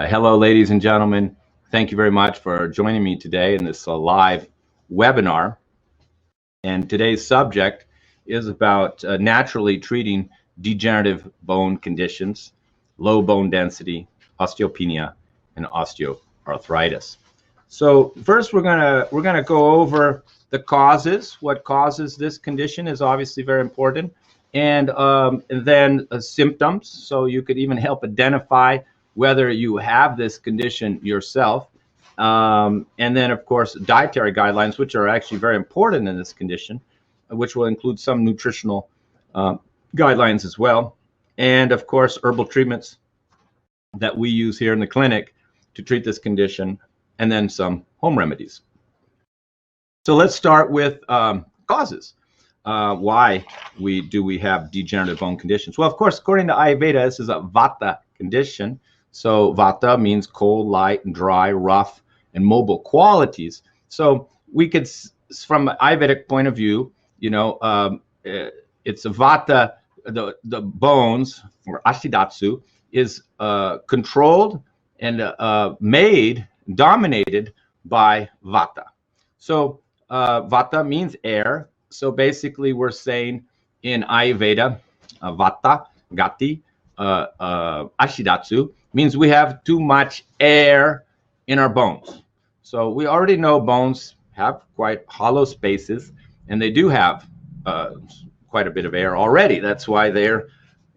Hello, ladies and gentlemen. Thank you very much for joining me today in this live webinar. And today's subject is about naturally treating degenerative bone conditions, low bone density, osteopenia, and osteoarthritis. So first, we're gonna go over the causes. What causes this condition is obviously very important, and then symptoms. So you could even help identify whether you have this condition yourself. And then, of course, dietary guidelines, which are actually very important in this condition, which will include some nutritional guidelines as well. And, of course, herbal treatments that we use here in the clinic to treat this condition, and then some home remedies. So let's start with causes. Why we have degenerative bone conditions? Well, of course, according to Ayurveda, this is a Vata condition. So Vata means cold, light, and dry, rough, and mobile qualities. So we could, from an Ayurvedic point of view, you know, it's a Vata, the bones, or ashti is controlled and dominated by Vata. So Vata means air. So basically we're saying in Ayurveda, Vata, Gati, Ashidatsu means we have too much air in our bones. So we already know bones have quite hollow spaces, and they do have quite a bit of air already. That's why they're,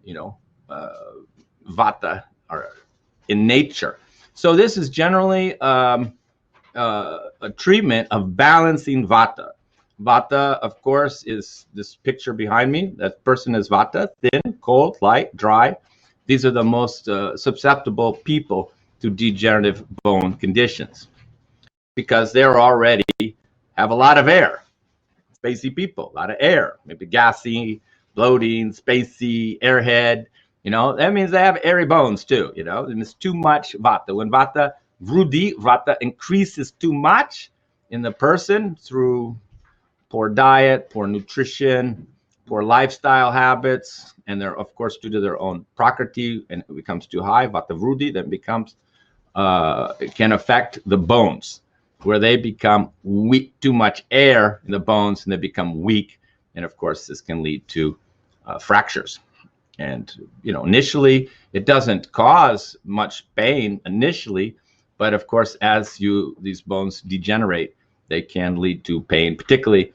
you know, Vata are in nature. So this is generally a treatment of balancing Vata. Vata, of course, is this picture behind me. That person is Vata, thin, cold, light, dry. These are the most susceptible people to degenerative bone conditions because they're already have a lot of air. Spacey people, a lot of air, maybe gassy, bloating, spacey, airhead. You know, that means they have airy bones too, you know, and it's too much Vata. When Vata increases too much in the person through poor diet, poor nutrition, poor lifestyle habits, and they're, of course, due to their own prakriti, and it becomes too high, Vata Vrudi, then becomes, it can affect the bones, where they become weak, too much air in the bones, and they become weak. And of course, this can lead to fractures. And, you know, initially, it doesn't cause much pain initially, but of course, as these bones degenerate, they can lead to pain, particularly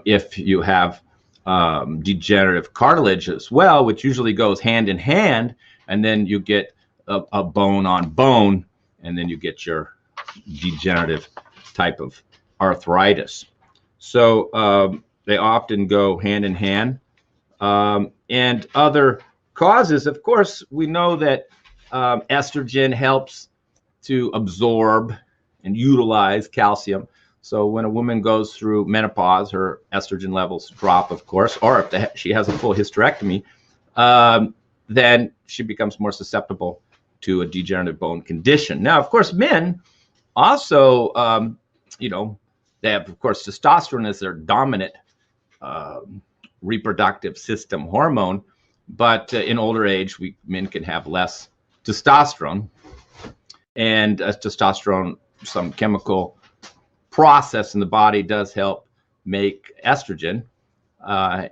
if you have degenerative cartilage as well, which usually goes hand in hand, and then you get a bone on bone, and then you get your degenerative type of arthritis. So they often go hand in hand. And other causes, of course, we know that estrogen helps to absorb and utilize calcium. So when a woman goes through menopause, her estrogen levels drop, of course, or if she has a full hysterectomy, then she becomes more susceptible to a degenerative bone condition. Now, of course, men also, you know, they have, of course, testosterone as their dominant reproductive system hormone, but in older age, men can have less testosterone, and testosterone, some chemical process in the body, does help make estrogen,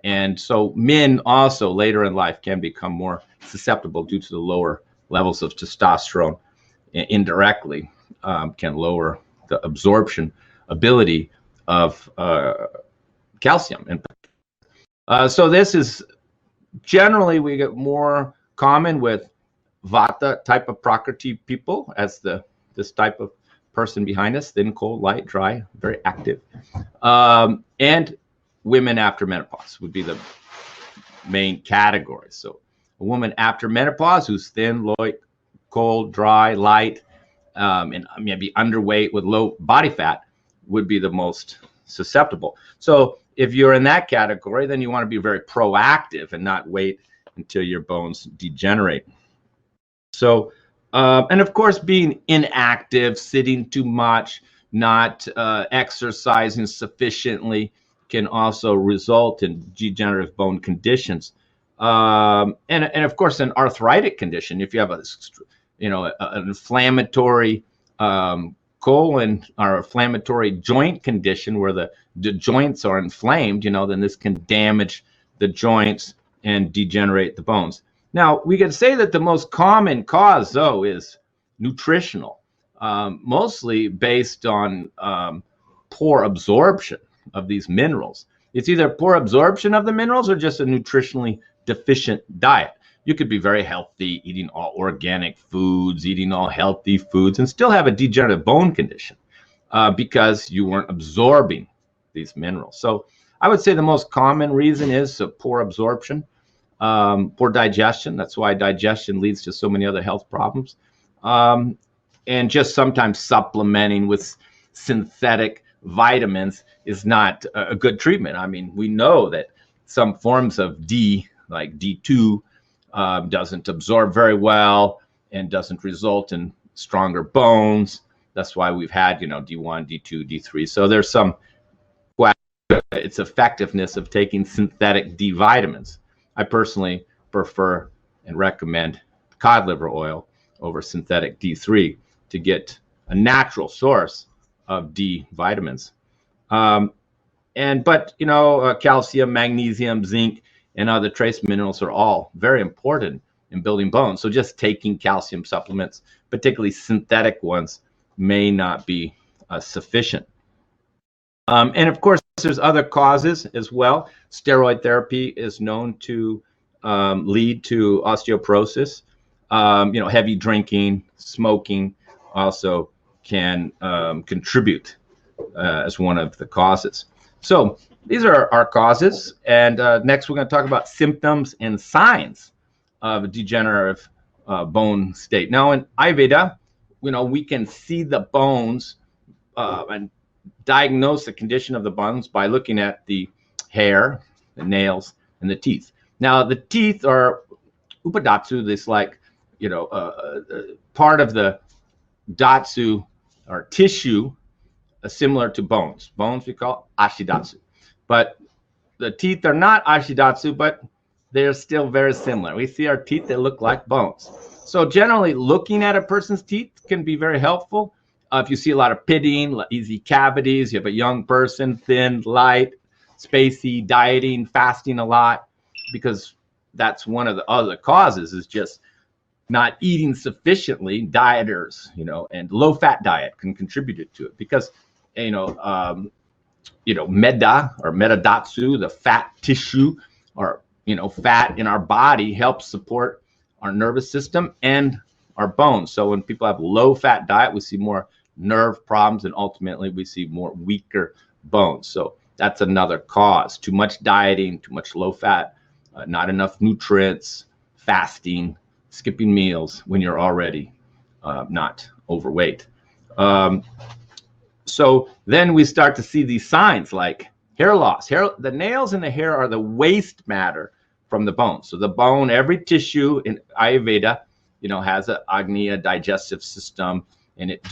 and so men also later in life can become more susceptible due to the lower levels of testosterone. Indirectly can lower the absorption ability of calcium. And so this is generally, we get more common with Vata type of prakriti people, as this type of person behind us, thin, cold, light, dry, very active. And women after menopause would be the main category. So a woman after menopause who's thin, light, cold, dry, light, and maybe underweight with low body fat would be the most susceptible. So if you're in that category, then you want to be very proactive and not wait until your bones degenerate. So, and of course, being inactive, sitting too much, not exercising sufficiently can also result in degenerative bone conditions. And of course, an arthritic condition, if you have an inflammatory colon or inflammatory joint condition where the joints are inflamed, then this can damage the joints and degenerate the bones. Now, we can say that the most common cause, though, is nutritional, mostly based on poor absorption of these minerals. It's either poor absorption of the minerals or just a nutritionally deficient diet. You could be very healthy, eating all organic foods, eating all healthy foods, and still have a degenerative bone condition because you weren't absorbing these minerals. So I would say the most common reason is poor absorption, poor digestion. That's why digestion leads to so many other health problems. And just sometimes supplementing with synthetic vitamins is not a good treatment. I mean, we know that some forms of D, like D2, doesn't absorb very well and doesn't result in stronger bones. That's why we've had, D1, D2, D3. So there's some its effectiveness of taking synthetic D vitamins. I personally prefer and recommend cod liver oil over synthetic D3 to get a natural source of D vitamins. But calcium, magnesium, zinc, and other trace minerals are all very important in building bones. So just taking calcium supplements, particularly synthetic ones, may not be sufficient. And of course, there's other causes as well. Steroid therapy is known to lead to osteoporosis. Heavy drinking, smoking also can contribute as one of the causes. So these are our causes. And next, we're going to talk about symptoms and signs of a degenerative bone state. Now, in Ayurveda, we can see the bones and diagnose the condition of the bones by looking at the hair, the nails, and the teeth. Now, the teeth are upadatsu, this part of the datsu or tissue similar to bones. Bones we call ashidatsu. But the teeth are not ashidatsu, but they're still very similar. We see our teeth, they look like bones. So generally, looking at a person's teeth can be very helpful. If you see a lot of pitting, easy cavities, you have a young person, thin, light, spacey, dieting, fasting a lot, because that's one of the other causes is just not eating sufficiently. Dieters, and low-fat diet can contribute to it because, meda or metadatsu, the fat tissue or, fat in our body helps support our nervous system and our bones. So when people have low-fat diet, we see more nerve problems, and ultimately we see more weaker bones. So that's another cause. Too much dieting, too much low fat, not enough nutrients, fasting, skipping meals when you're already not overweight. So then we start to see these signs like hair loss. The nails and the hair are the waste matter from the bone. So the bone, every tissue in Ayurveda, has an Agnya digestive system, and it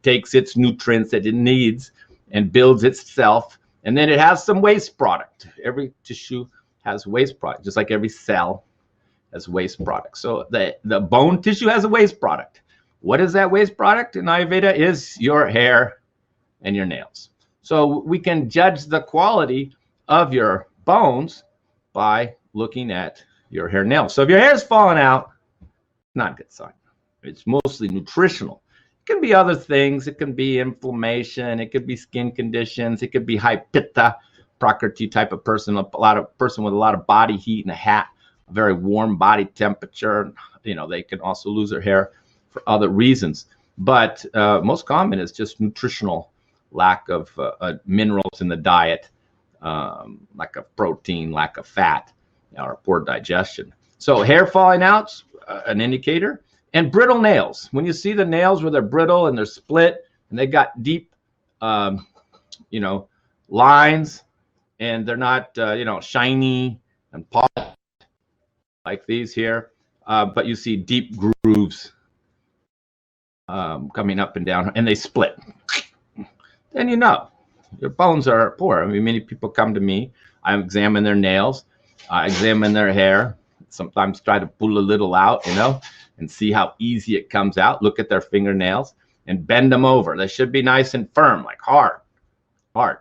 takes its nutrients that it needs and builds itself, and then it has some waste product. Every tissue has waste product, just like every cell has waste product. So the bone tissue has a waste product. What is that waste product in Ayurveda? Is your hair and your nails. So we can judge the quality of your bones by looking at your hair and nails. So if your hair is falling out, not a good sign. It's mostly nutritional. It can be other things. It can be inflammation. It could be skin conditions. It could be high pitta, prakriti type of person, person with a lot of body heat and a very warm body temperature. They can also lose their hair for other reasons. But most common is just nutritional lack of minerals in the diet, lack of protein, lack of fat, or poor digestion. So hair falling out's an indicator. And brittle nails. When you see the nails where they're brittle and they're split and they got deep, lines, and they're not, shiny and polished like these here, but you see deep grooves coming up and down, and they split. Then your bones are poor. I mean, many people come to me. I examine their nails. I examine their hair. Sometimes try to pull a little out, and see how easy it comes out. Look at their fingernails and bend them over. They should be nice and firm, like hard.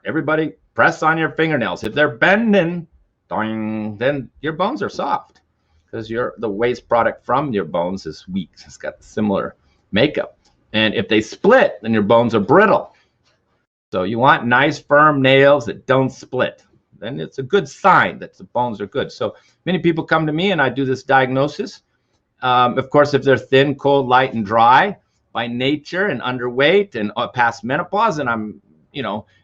Everybody press on your fingernails. If they're bending, doing, then your bones are soft, because the waste product from your bones is weak. It's got similar makeup. And if they split, then your bones are brittle. So you want nice, firm nails that don't split. Then it's a good sign that the bones are good. So many people come to me and I do this diagnosis. Of course, if they're thin, cold, light, and dry by nature and underweight and past menopause, and I'm,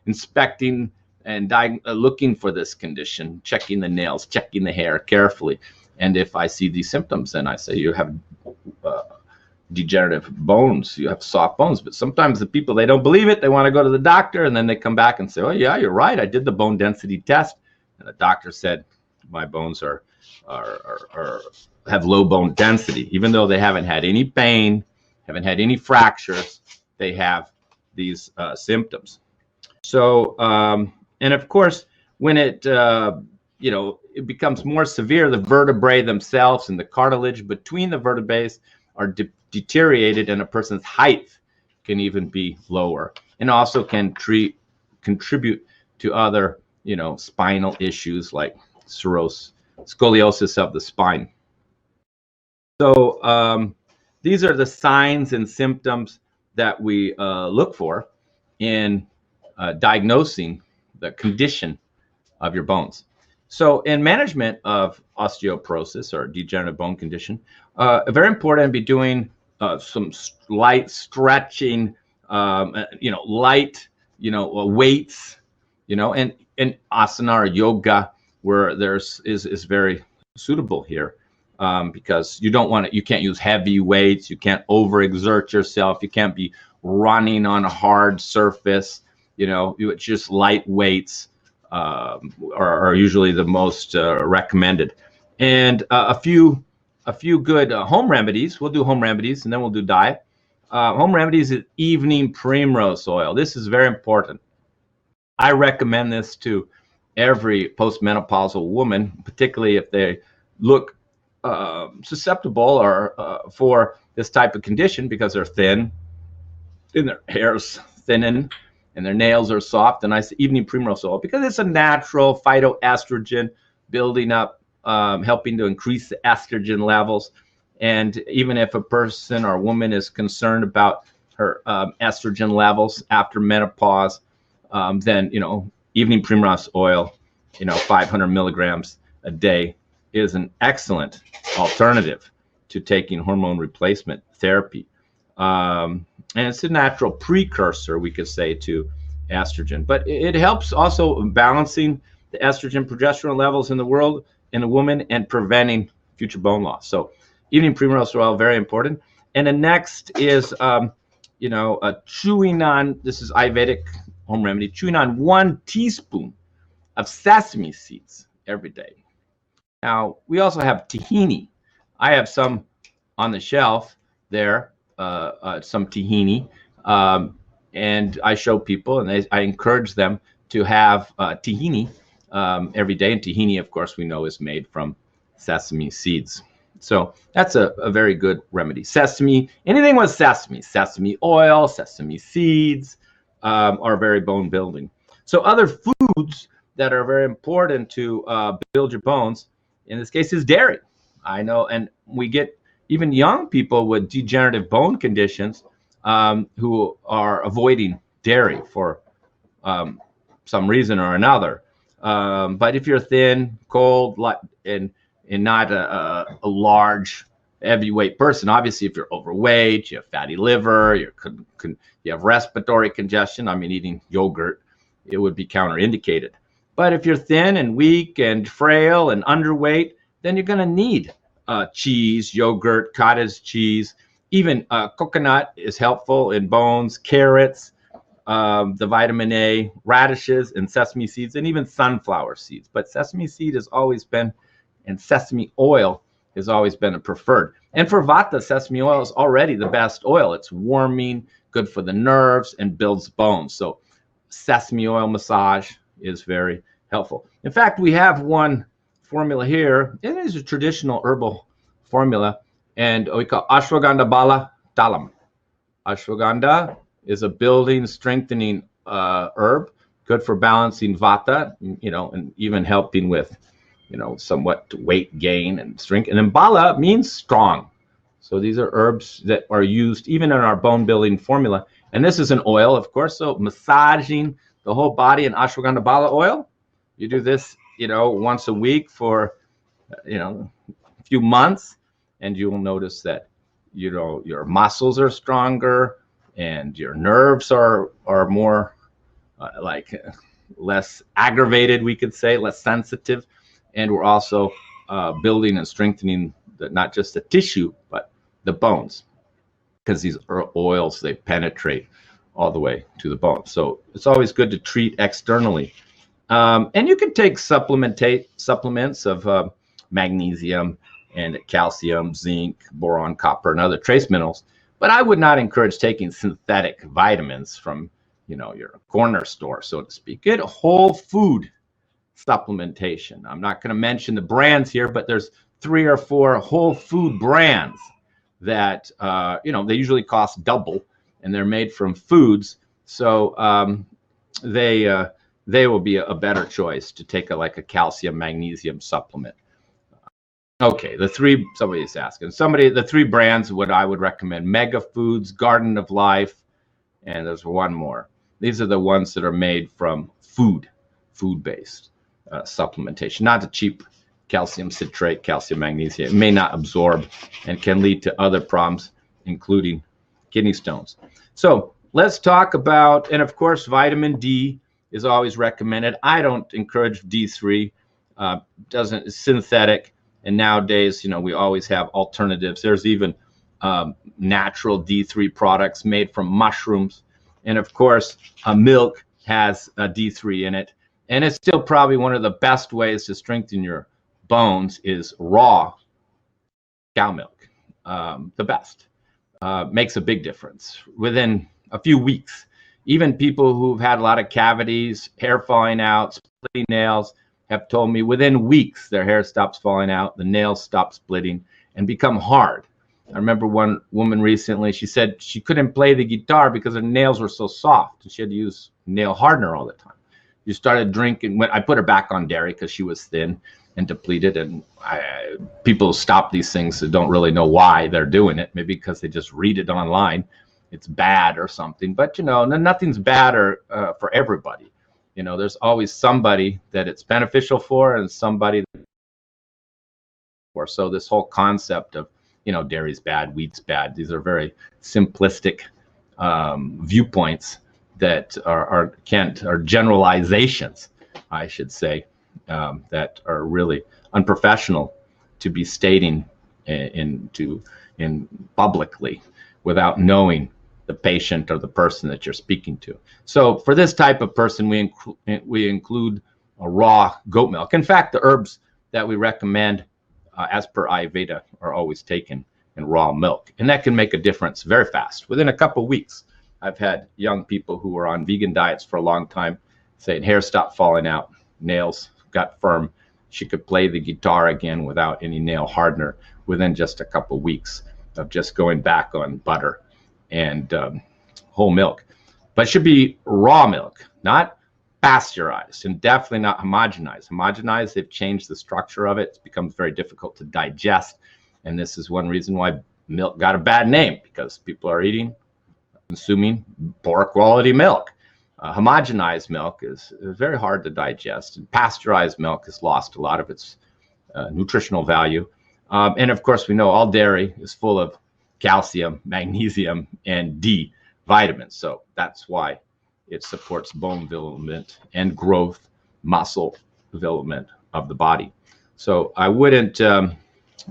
inspecting and looking for this condition, checking the nails, checking the hair carefully. And if I see these symptoms, then I say you have degenerative bones, you have soft bones. But sometimes the people, they don't believe it. They want to go to the doctor, and then they come back and say, oh yeah, you're right, I did the bone density test, and the doctor said my bones have low bone density. Even though they haven't had any pain, haven't had any fractures, they have these symptoms. So and of course, when it it becomes more severe, the vertebrae themselves and the cartilage between the vertebrae are deteriorated, and a person's height can even be lower, and also can contribute to other, spinal issues like scoliosis of the spine. So these are the signs and symptoms that we look for in diagnosing the condition of your bones. So in management of osteoporosis or degenerative bone condition, very important to be doing some light stretching, light, weights, and asana or yoga, where is very suitable here, because you can't use heavy weights, you can't overexert yourself, you can't be running on a hard surface, it's just light weights are usually the most recommended. And a few good home remedies. We'll do home remedies, and then we'll do diet. Home remedies is evening primrose oil. This is very important. I recommend this to every postmenopausal woman, particularly if they look susceptible or for this type of condition, because they're thin, and their hair's thinning, and their nails are soft. And I say evening primrose oil because it's a natural phytoestrogen building up, helping to increase the estrogen levels. And even if a person or woman is concerned about her estrogen levels after menopause, then evening primrose oil, 500 milligrams a day is an excellent alternative to taking hormone replacement therapy. And it's a natural precursor, we could say, to estrogen. But it helps also balancing the estrogen progesterone levels in the woman and preventing future bone loss. So evening primrose oil, very important. And the next is, chewing on, this is Ayurvedic home remedy, chewing on 1 teaspoon of sesame seeds every day. Now, we also have tahini. I have some on the shelf there, some tahini, and I show people, and I encourage them to have tahini every day. And tahini, of course, we know is made from sesame seeds. So that's a very good remedy. Sesame, anything with sesame oil, sesame seeds are very bone building. So other foods that are very important to build your bones, in this case, is dairy. I know, and we get even young people with degenerative bone conditions who are avoiding dairy for some reason or another. But if you're thin, cold, and not a large, heavyweight person, obviously, if you're overweight, you have fatty liver, you have respiratory congestion, eating yogurt, it would be counterindicated. But if you're thin and weak and frail and underweight, then you're going to need cheese, yogurt, cottage cheese. Even coconut is helpful in bones, carrots, the vitamin A, radishes, and sesame seeds, and even sunflower seeds. But sesame seed has always been, and sesame oil has always been a preferred. And for Vata, sesame oil is already the best oil. It's warming, good for the nerves, and builds bones. So sesame oil massage is very helpful. In fact, we have one formula here. It is a traditional herbal formula, and we call ashwagandha bala talam. Ashwagandha is a building, strengthening herb, good for balancing vata, and even helping with, somewhat weight gain and strength. And then bala means strong. So these are herbs that are used even in our bone building formula. And this is an oil, of course. So massaging the whole body in ashwagandha bala oil. You do this, once a week for, a few months, and you will notice that, your muscles are stronger and your nerves are more less aggravated, we could say, less sensitive. And we're also building and strengthening not just the tissue, but the bones, because these oils, they penetrate all the way to the bone. So it's always good to treat externally. And you can take supplements of magnesium and calcium, zinc, boron, copper, and other trace minerals. But I would not encourage taking synthetic vitamins from, your corner store, so to speak. Get whole food supplementation. I'm not going to mention the brands here, but there's 3 or 4 whole food brands that, they usually cost double, and they're made from foods. So they will be a better choice to take a calcium, magnesium supplement. Okay, somebody's asking. The 3 brands what I would recommend: Mega Foods, Garden of Life, and there's one more. These are the ones that are made from food-based supplementation, not the cheap calcium citrate, calcium magnesium. It may not absorb and can lead to other problems, including kidney stones. So let's talk about, and of course, vitamin D is always recommended. I don't encourage D3. It's synthetic. And nowadays, we always have alternatives. There's even natural D3 products made from mushrooms. And of course, milk has a D3 in it. And it's still probably one of the best ways to strengthen your bones is raw cow milk. The best. Makes a big difference within a few weeks. Even people who've had a lot of cavities, hair falling out, splitting nails, have told me within weeks their hair stops falling out, the nails stop splitting and become hard. I remember one woman recently, she said she couldn't play the guitar because her nails were so soft and she had to use nail hardener all the time. She started drinking. I put her back on dairy because she was thin and depleted, and people stop these things that don't really know why they're doing it, maybe because they just read it online. It's bad or something, but nothing's bad for everybody. There's always somebody that it's beneficial for and somebody for. So this whole concept of, dairy's bad, wheat's bad, these are very simplistic viewpoints that are generalizations, I should say, that are really unprofessional to be stating in publicly without knowing the patient or the person that you're speaking to. So for this type of person, we include a raw goat milk. In fact, the herbs that we recommend as per Ayurveda are always taken in raw milk. And that can make a difference very fast. Within a couple of weeks, I've had young people who were on vegan diets for a long time saying hair stopped falling out, nails got firm. She could play the guitar again without any nail hardener within just a couple of weeks of just going back on butter and whole milk. But it should be raw milk, not pasteurized, and definitely not homogenized. Homogenized, they've changed the structure of it. It becomes very difficult to digest. And this is one reason why milk got a bad name, because people are consuming poor quality milk. Homogenized milk is very hard to digest, and pasteurized milk has lost a lot of its nutritional value. And of course, we know all dairy is full of calcium, magnesium, and D vitamins. So that's why it supports bone development and growth, muscle development of the body. So I wouldn't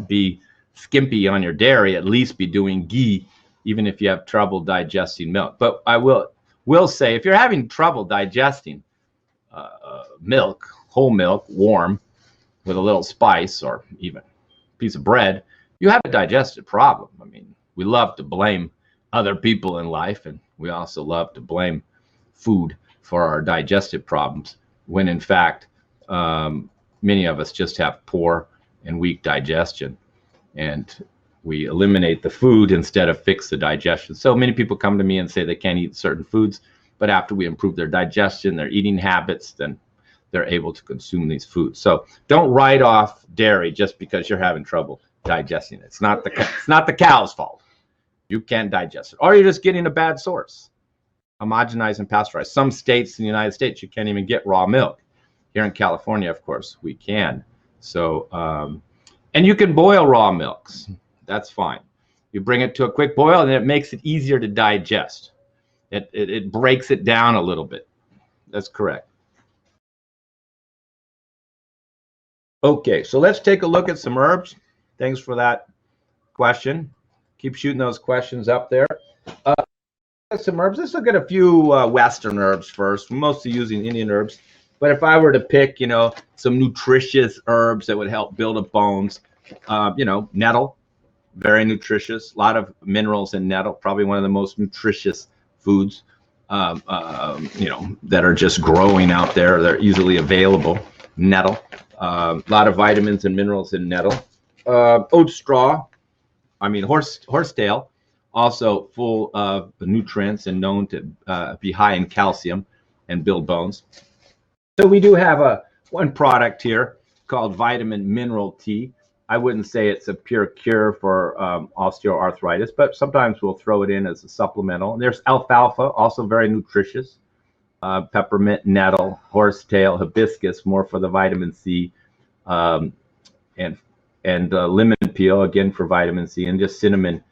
be skimpy on your dairy, at least be doing ghee, even if you have trouble digesting milk. But I will say, if you're having trouble digesting milk, whole milk, warm, with a little spice or even a piece of bread, you have a digestive problem. I mean, we love to blame other people in life, and we also love to blame food for our digestive problems, when in fact, many of us just have poor and weak digestion. And We eliminate the food instead of fix the digestion. So many people come to me and say they can't eat certain foods, but after we improve their digestion, their eating habits, then they're able to consume these foods. So don't write off dairy just because you're having trouble digesting it. It's not the cow's fault. You can't digest it, or you're just getting a bad source. Homogenized and pasteurized. Some states in the United States, you can't even get raw milk. Here in California, of course, we can. So, and you can boil raw milks. That's fine. You bring it to a quick boil, and it makes it easier to digest. It breaks it down a little bit. That's correct. Okay, so let's take a look at some herbs. Thanks for that question. Keep shooting those questions up there. Some herbs. Let's look at a few Western herbs first. We're mostly using Indian herbs. But if I were to pick, some nutritious herbs that would help build up bones, nettle, very nutritious. A lot of minerals in nettle. Probably one of the most nutritious foods, that are just growing out there. They're easily available. Nettle. A lot of vitamins and minerals in nettle. Oat straw. Horsetail. Also full of nutrients and known to be high in calcium and build bones. So we do have one product here called vitamin mineral tea. I wouldn't say it's a pure cure for osteoarthritis, but sometimes we'll throw it in as a supplemental. And there's alfalfa, also very nutritious. Peppermint, nettle, horsetail, hibiscus, more for the vitamin C, and lemon peel, again for vitamin C, and just cinnamon,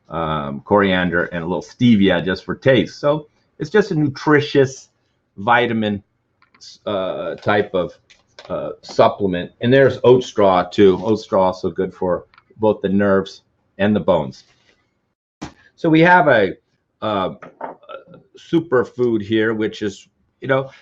coriander, and a little stevia just for taste. So it's just a nutritious vitamin type of supplement. And there's oat straw too. Oat straw also good for both the nerves and the bones. So we have a superfood here, which is,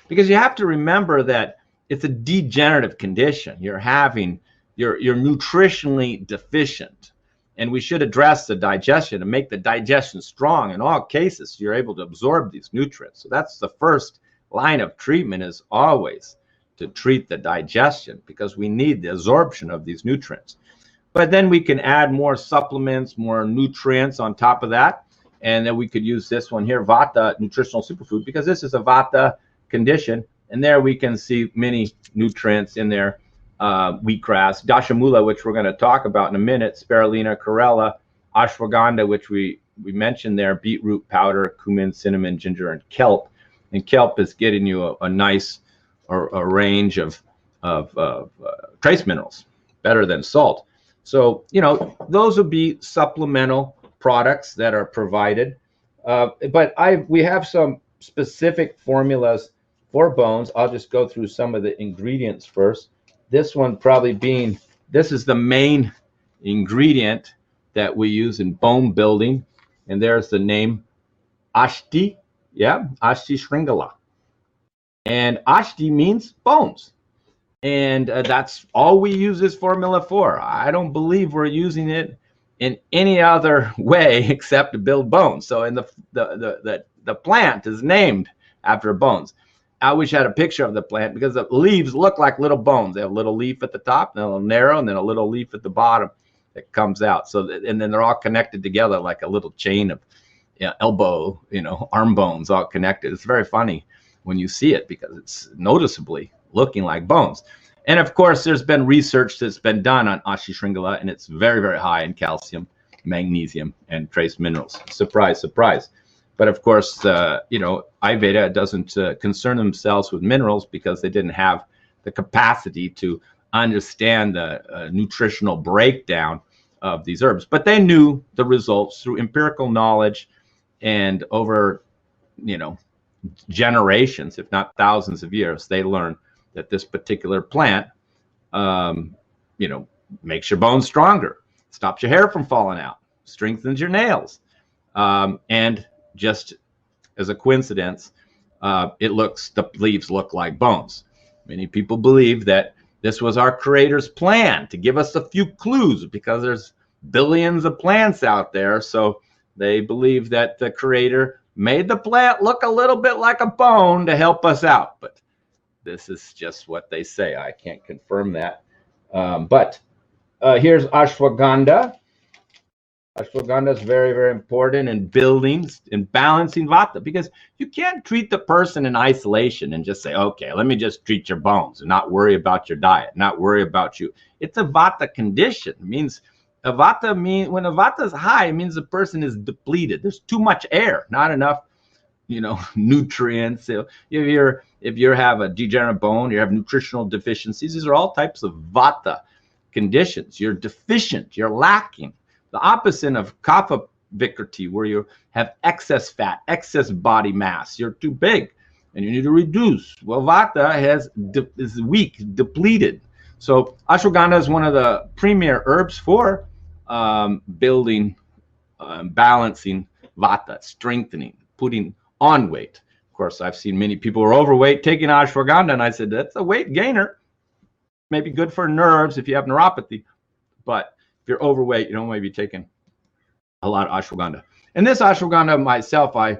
because you have to remember that it's a degenerative condition. You're nutritionally deficient. And we should address the digestion and make the digestion strong. In all cases, you're able to absorb these nutrients. So that's the first line of treatment, is always to treat the digestion, because we need the absorption of these nutrients. But then we can add more supplements, more nutrients on top of that. And then we could use this one here, Vata nutritional superfood, because this is a Vata condition. And there we can see many nutrients in there. Wheatgrass, dashamoola, which we're going to talk about in a minute, spirulina, chlorella, ashwagandha, which we mentioned there, beetroot powder, cumin, cinnamon, ginger, and kelp. And kelp is getting you a nice a range of trace minerals, better than salt. So, those would be supplemental products that are provided. But we have some specific formulas for bones. I'll just go through some of the ingredients first. This one probably this is the main ingredient that we use in bone building. And there's the name ashti. Yeah, ashti srigala. And ashti means bones. And that's all we use this formula for. I don't believe we're using it in any other way except to build bones. So the plant is named after bones. I wish I had a picture of the plant, because the leaves look like little bones. They have a little leaf at the top, and a little narrow, and then a little leaf at the bottom that comes out. And then they're all connected together like a little chain of elbow, arm bones all connected. It's very funny when you see it, because it's noticeably looking like bones. And of course, there's been research that's been done on ashti srigala, and it's very, very high in calcium, magnesium, and trace minerals. Surprise, surprise. But of course, Ayurveda doesn't concern themselves with minerals, because they didn't have the capacity to understand the nutritional breakdown of these herbs. But they knew the results through empirical knowledge, and over, generations, if not thousands of years, they learned that this particular plant, makes your bones stronger, stops your hair from falling out, strengthens your nails, and just as a coincidence, the leaves look like bones. Many people believe that this was our Creator's plan to give us a few clues, because there's billions of plants out there. So they believe that the Creator made the plant look a little bit like a bone to help us out. But this is just what they say. I can't confirm that. But here's ashwagandha. Ashwagandha is very, very important in building and balancing vata, because you can't treat the person in isolation and just say, okay, let me just treat your bones and not worry about your diet, not worry about you. It's a vata condition. It means when a vata is high, it means the person is depleted. There's too much air, not enough, nutrients. So if you have a degenerative bone, you have nutritional deficiencies. These are all types of vata conditions. You're deficient, you're lacking. The opposite of kapha vikriti, where you have excess fat, excess body mass. You're too big and you need to reduce. Well, vata is weak, depleted. So ashwagandha is one of the premier herbs for building, balancing vata, strengthening, putting on weight. Of course, I've seen many people who are overweight taking ashwagandha, and I said, that's a weight gainer. Maybe good for nerves if you have neuropathy, but if you're overweight, you don't want to be taking a lot of ashwagandha. And this ashwagandha myself, I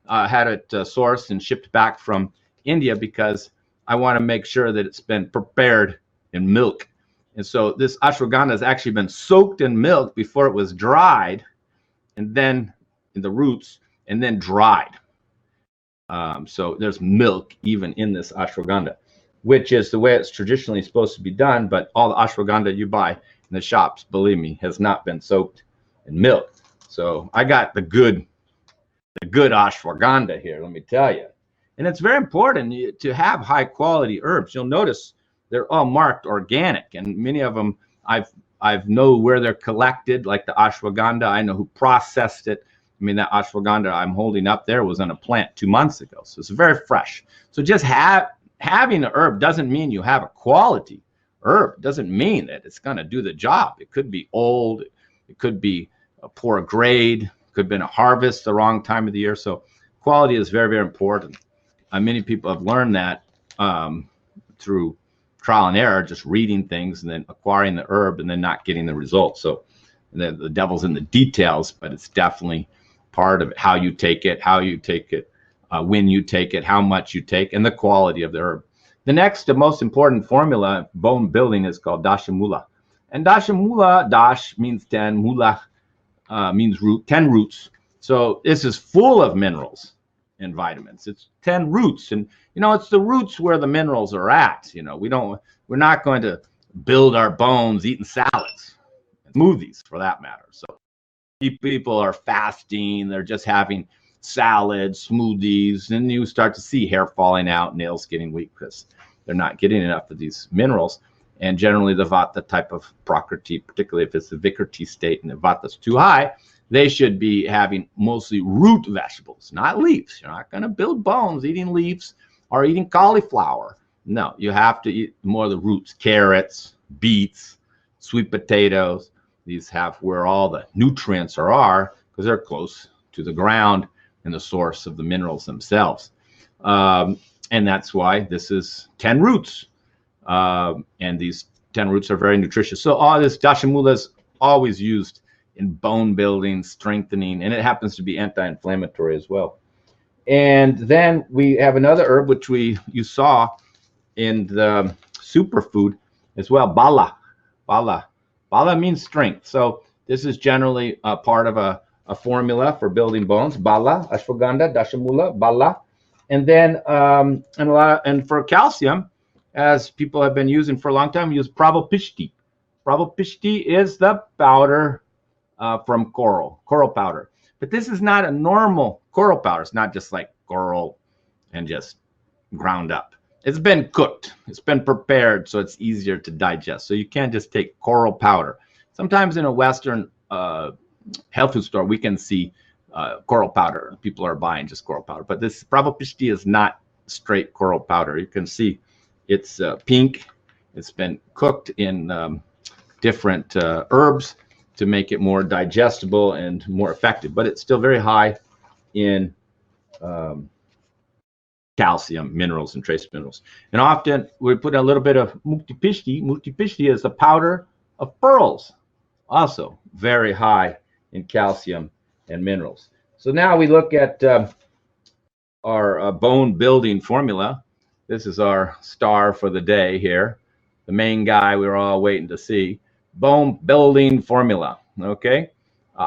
had it sourced and shipped back from India because I want to make sure that it's been prepared in milk. And so this ashwagandha has actually been soaked in milk before it was dried, and then in the roots, and then dried. So there's milk even in this ashwagandha, which is the way it's traditionally supposed to be done. But all the ashwagandha you buy in the shops, believe me, has not been soaked in milk. So I got the good ashwagandha here, let me tell you. And it's very important to have high quality herbs. You'll notice they're all marked organic, and many of them I've know where they're collected, like the ashwagandha. I know who processed it. I mean, that ashwagandha I'm holding up there was on a plant 2 months ago, so it's very fresh. So just having an herb doesn't mean you have a quality herb. It doesn't mean that it's going to do the job. It could be old, it could be a poor grade, it could have been a harvest the wrong time of the year. So quality is very, very important. Many people have learned that through trial and error, just reading things and then acquiring the herb and then not getting the results. So the devil's in the details, but it's definitely part of it. How you take it, when you take it, how much you take, and the quality of the herb. The next, the most important formula, bone building, is called dashamoola. And dashamoola, dash means 10, mula means root, 10 roots. So this is full of minerals and vitamins. It's 10 roots, and it's the roots where the minerals are at. We're not going to build our bones eating salads, smoothies for that matter. So people are fasting, they're just having salads, smoothies, and you start to see hair falling out, nails getting weak because they're not getting enough of these minerals. And generally the vata type of prakriti, particularly if it's the vikriti state and the vata's too high, they should be having mostly root vegetables, not leaves. You're not going to build bones eating leaves or eating cauliflower. No, you have to eat more of the roots, carrots, beets, sweet potatoes. These have where all the nutrients are because they're close to the ground and the source of the minerals themselves. And that's why this is 10 roots. And these 10 roots are very nutritious. So all this dashamoola is always used in bone building, strengthening, and it happens to be anti-inflammatory as well. And then we have another herb which you saw in the superfood as well, bala. Bala means strength. So this is generally a part of a formula for building bones. Bala, ashwagandha, dashamoola, bala. And then and for calcium, as people have been using for a long time, we use pravalpishti. Pravalpishti is the powder from coral powder. But this is not a normal coral powder. It's not just like coral and just ground up. It's been cooked. It's been prepared so it's easier to digest. So you can't just take coral powder. Sometimes in a Western health food store, we can see coral powder. People are buying just coral powder. But this pravalpishti is not straight coral powder. You can see it's pink. It's been cooked in different herbs to make it more digestible and more effective. But it's still very high in calcium, minerals, and trace minerals. And often we put a little bit of mukti pishti. Mukti pishti is the powder of pearls, also very high in calcium and minerals. So now we look at our bone building formula. This is our star for the day here, the main guy we were all waiting to see. Bone building formula, okay?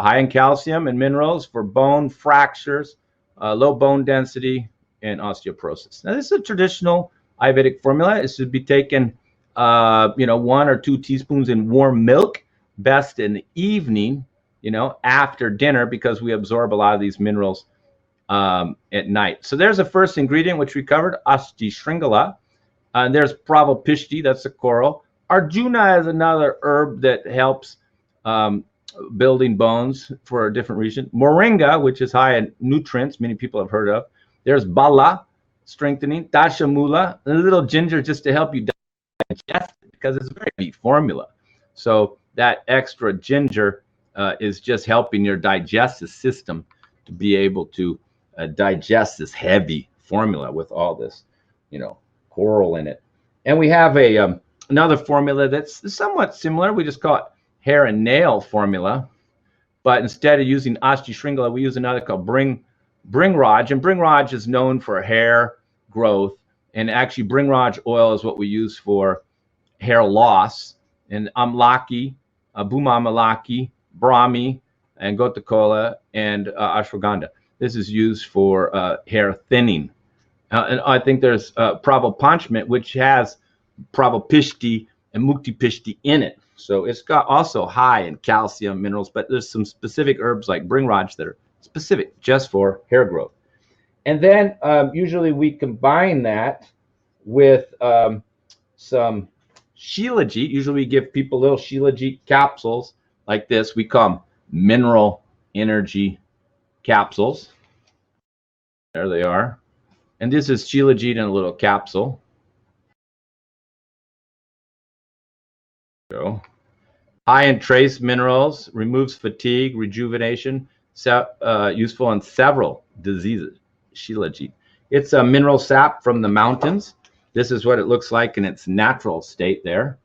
high in calcium and minerals for bone fractures, low bone density, and osteoporosis. Now, this is a traditional Ayurvedic formula. It should be taken, 1 or 2 teaspoons in warm milk, best in the evening, after dinner, because we absorb a lot of these minerals at night. So there's the first ingredient, which we covered, ashti srigala. There's praval pishti, that's a coral. Arjuna is another herb that helps building bones for a different reason. Moringa, which is high in nutrients, many people have heard of. There's bala, strengthening. Dashamoola, a little ginger just to help you digest it, because it's a very heavy formula. So that extra ginger is just helping your digestive system to be able to digest this heavy formula with all this, coral in it. And we have another formula that's somewhat similar. We just call it hair and nail formula, but instead of using ashti srigala, we use another called Bringraj. And Bringraj is known for hair growth, and actually Bringraj oil is what we use for hair loss. And amlaki, Bhuma Amalaki, Brahmi, and Gotakola, and ashwagandha. This is used for hair thinning. And I think there's pravalpanchment, which has praval pishti and mukti pishti in it. So it's got also high in calcium, minerals, but there's some specific herbs like Bringraj that are specific just for hair growth. And then usually we combine that with some shilajit. Usually we give people little shilajit capsules like this. We call them mineral energy capsules. There they are. And this is shilajit in a little capsule. Go. High in trace minerals, removes fatigue, rejuvenation, useful in several diseases. Shilajit. It's a mineral sap from the mountains. This is what it looks like in its natural state there.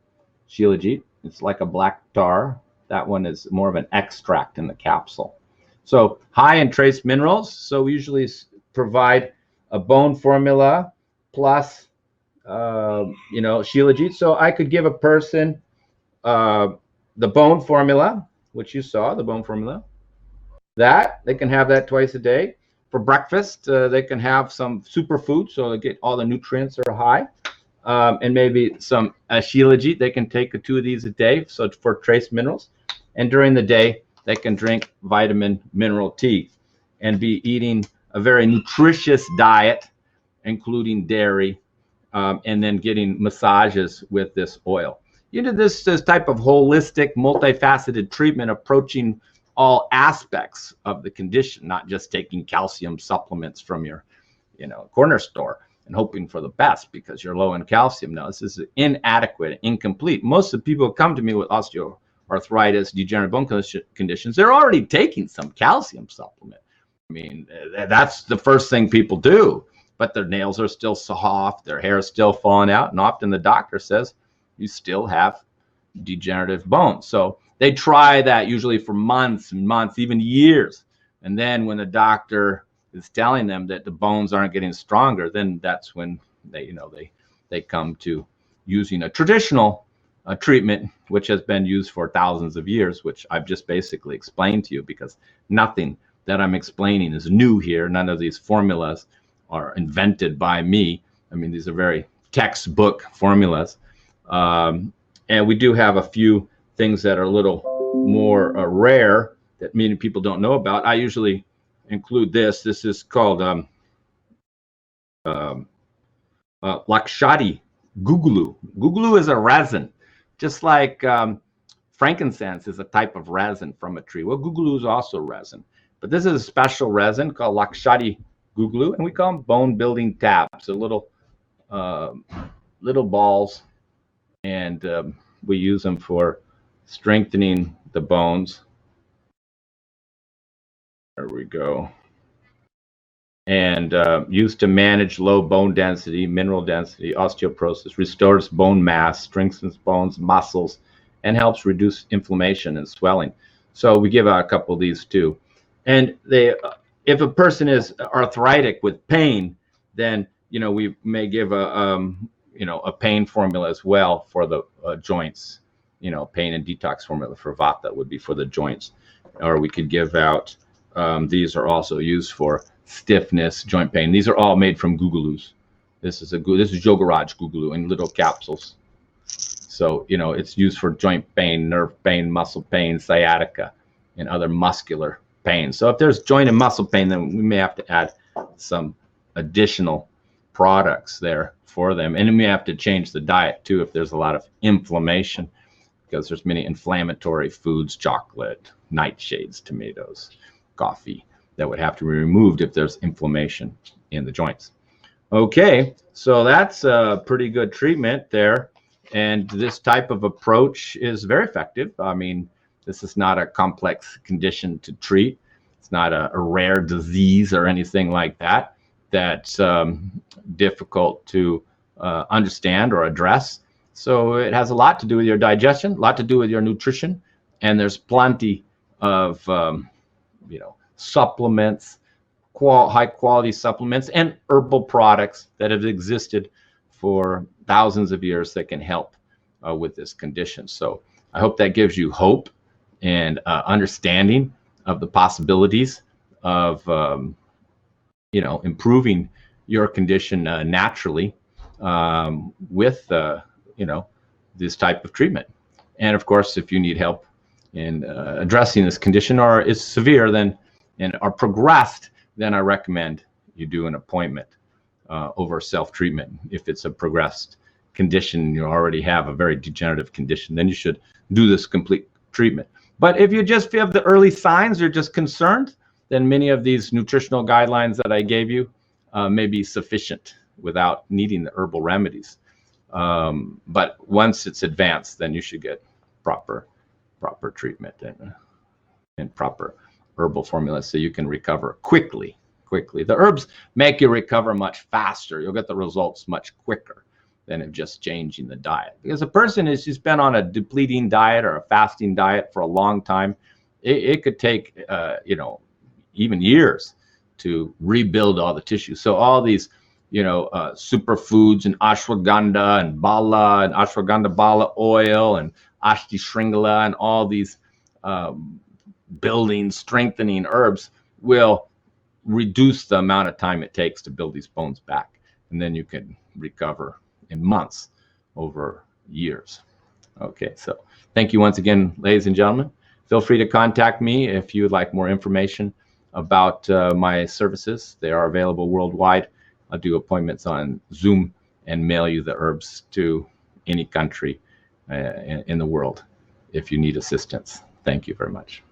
Shilajit. It's like a black tar. That one is more of an extract in the capsule. So high in trace minerals. So we usually provide a bone formula plus, shilajit. So I could give a person the bone formula, which you saw, the bone formula. That they can have that twice a day. For breakfast, they can have some superfood, so they get all the nutrients are high, and maybe some shilajit. They can take 2 of these a day, so for trace minerals. And during the day, they can drink vitamin mineral tea and be eating a very nutritious diet, including dairy, and then getting massages with this oil. This type of holistic, multifaceted treatment approaching all aspects of the condition, not just taking calcium supplements from your, corner store and hoping for the best because you're low in calcium. No, this is inadequate, incomplete. Most of the people who come to me with osteoarthritis, degenerative bone conditions, they're already taking some calcium supplement. I mean, that's the first thing people do, but their nails are still soft, their hair is still falling out, and often the doctor says, you still have degenerative bones. So they try that usually for months and months, even years. And then when the doctor is telling them that the bones aren't getting stronger, then that's when they come to using a traditional treatment, which has been used for thousands of years, which I've just basically explained to you, because nothing that I'm explaining is new here. None of these formulas are invented by me. I mean, these are very textbook formulas. And we do have a few things that are a little more rare that many people don't know about. I usually include this. This is called lakshadi guggul. Guggul is a resin, just like frankincense is a type of resin from a tree. Well, guggul is also resin, but this is a special resin called lakshadi guggul, and we call them bone building tabs. So little balls, and we use them for strengthening the bones. There we go. And used to manage low bone density, mineral density, osteoporosis, restores bone mass, strengthens bones, muscles, and helps reduce inflammation and swelling. So we give out a couple of these too. And if a person is arthritic with pain, then we may give a pain formula as well for the joints. Pain and detox formula for vata would be for the joints. or we could give out, these are also used for stiffness, joint pain. These are all made from guggulus. This is Yogaraj guggulu in little capsules. So, you know, it's used for joint pain, nerve pain, muscle pain, sciatica, and other muscular pain. So if there's joint and muscle pain, then we may have to add some additional products there for them. And we may have to change the diet too if there's a lot of inflammation, because there's many inflammatory foods, chocolate, nightshades, tomatoes, coffee, that would have to be removed if there's inflammation in the joints. Okay, so that's a pretty good treatment there. And this type of approach is very effective. I mean, this is not a complex condition to treat. It's not a rare disease or anything like that that's difficult to understand or address. So it has a lot to do with your digestion, a lot to do with your nutrition, and there's plenty of you know, supplements, high quality supplements and herbal products that have existed for thousands of years that can help with this condition. So I hope that gives you hope and understanding of the possibilities of you know, improving your condition naturally with you know, this type of treatment. And of course, if you need help in addressing this condition, or is severe then and are progressed, then I recommend you do an appointment over self-treatment. If it's a progressed condition, you already have a very degenerative condition, then you should do this complete treatment. But if you just have the early signs, you're just concerned, then many of these nutritional guidelines that I gave you may be sufficient without needing the herbal remedies. But once it's advanced, then you should get proper treatment and proper herbal formulas so you can recover quickly. The herbs make you recover much faster. You'll get the results much quicker than of just changing the diet. Because a person has just been on a depleting diet or a fasting diet for a long time, it could take you know, even years to rebuild all the tissue. So all these, you know, superfoods and ashwagandha and bala and ashwagandha bala oil and ashti srigala and all these building, strengthening herbs will reduce the amount of time it takes to build these bones back. And then you can recover in months over years. Okay, so thank you once again, ladies and gentlemen. Feel free to contact me if you would like more information about my services. They are available worldwide. I'll do appointments on Zoom and mail you the herbs to any country in the world if you need assistance. Thank you very much.